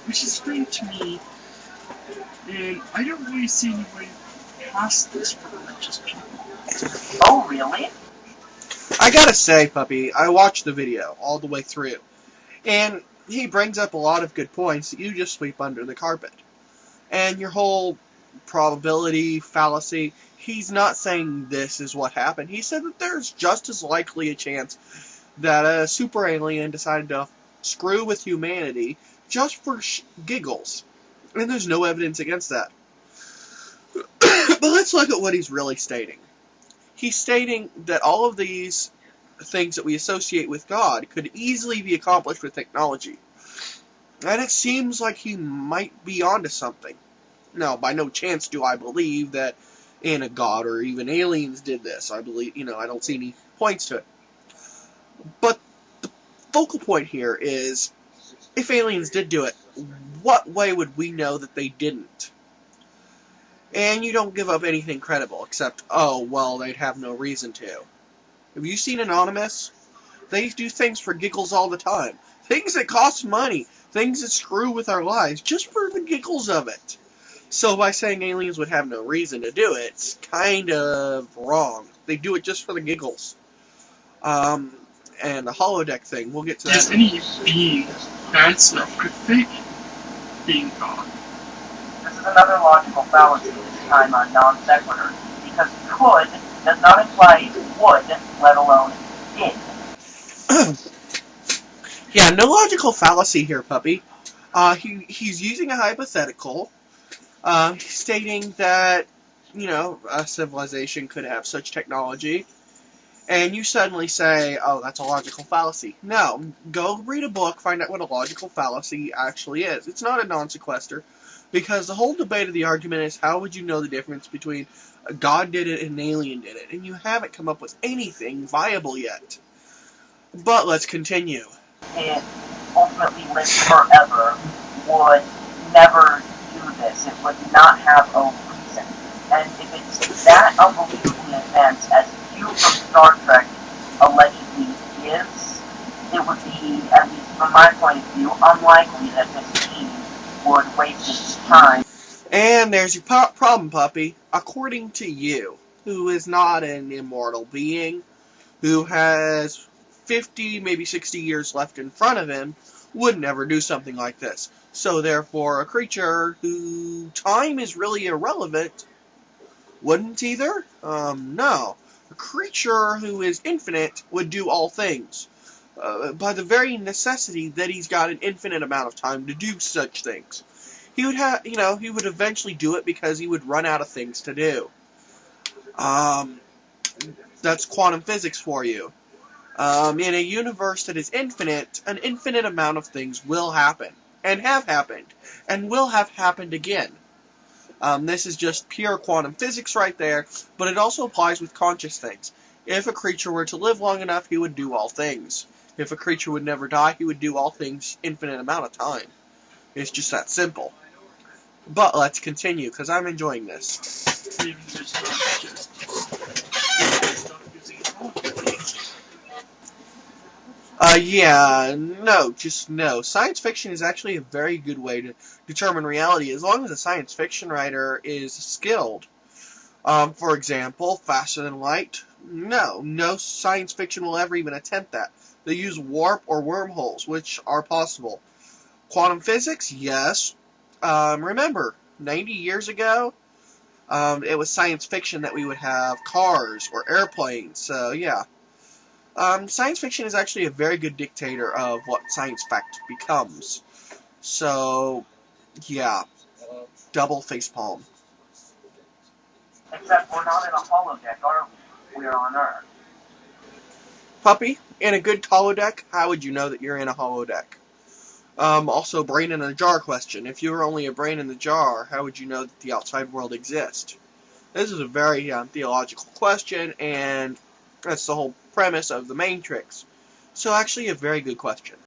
which is strange to me, and I don't really see any way past this for religious people. Oh, really? I gotta say, puppy, I watched the video all the way through, and he brings up a lot of good points that you just sweep under the carpet. And your whole probability fallacy, he's not saying this is what happened. He said that there's just as likely a chance that a super alien decided to screw with humanity just for giggles. And there's no evidence against that. But let's look at what he's really stating. He's stating that all of these things that we associate with God could easily be accomplished with technology. And it seems like he might be onto something. Now, by no chance do I believe that a God or even aliens did this. I believe, I don't see any points to it. But the focal point here is, if aliens did do it, what way would we know that they didn't? And you don't give up anything credible, except, oh, well, they'd have no reason to. Have you seen Anonymous? They do things for giggles all the time. Things that cost money. Things that screw with our lives, just for the giggles of it. So by saying aliens would have no reason to do it, it's kind of wrong. They do it just for the giggles. And the holodeck thing, we'll get to that. Does any being fancy enough could fake being God? This is another logical fallacy, this time on non sequitur, because could does not imply would, let alone did. Yeah, no logical fallacy here, puppy. He's using a hypothetical, stating that, a civilization could have such technology, and you suddenly say, oh, that's a logical fallacy. No, go read a book, find out what a logical fallacy actually is. It's not a non sequitur, because the whole debate of the argument is, how would you know the difference between a God did it and an alien did it? And you haven't come up with anything viable yet. But let's continue. It ultimately live forever would never do this. It would not have a reason. And if it's that unbelievably advanced as Q from Star Trek allegedly is, it would be, at least from my point of view, unlikely that this team would waste its time. And there's your problem, puppy. According to you, who is not an immortal being, who has 50, maybe 60 years left in front of him, would never do something like this. So therefore, a creature who time is really irrelevant wouldn't either? No. A creature who is infinite would do all things. By the very necessity that he's got an infinite amount of time to do such things. He would have, he would eventually do it because he would run out of things to do. That's quantum physics for you. In a universe that is infinite, an infinite amount of things will happen, and have happened, and will have happened again. This is just pure quantum physics right there, but it also applies with conscious things. If a creature were to live long enough, he would do all things. If a creature would never die, he would do all things infinite amount of time. It's just that simple. But let's continue, because I'm enjoying this. Maybe there's stuff using no. Science fiction is actually a very good way to determine reality, as long as a science fiction writer is skilled. For example, faster than light? No science fiction will ever even attempt that. They use warp or wormholes, which are possible. Quantum physics? Yes. Remember, 90 years ago, it was science fiction that we would have cars or airplanes, so yeah. Science fiction is actually a very good dictator of what science fact becomes. So, yeah. Double facepalm. Except we're not in a holodeck, are we? We're on Earth. Puppy, in a good holodeck, how would you know that you're in a holodeck? Also, brain in a jar question. If you were only a brain in the jar, how would you know that the outside world exists? This is a very theological question, and that's the whole premise of the Matrix. So actually a very good question.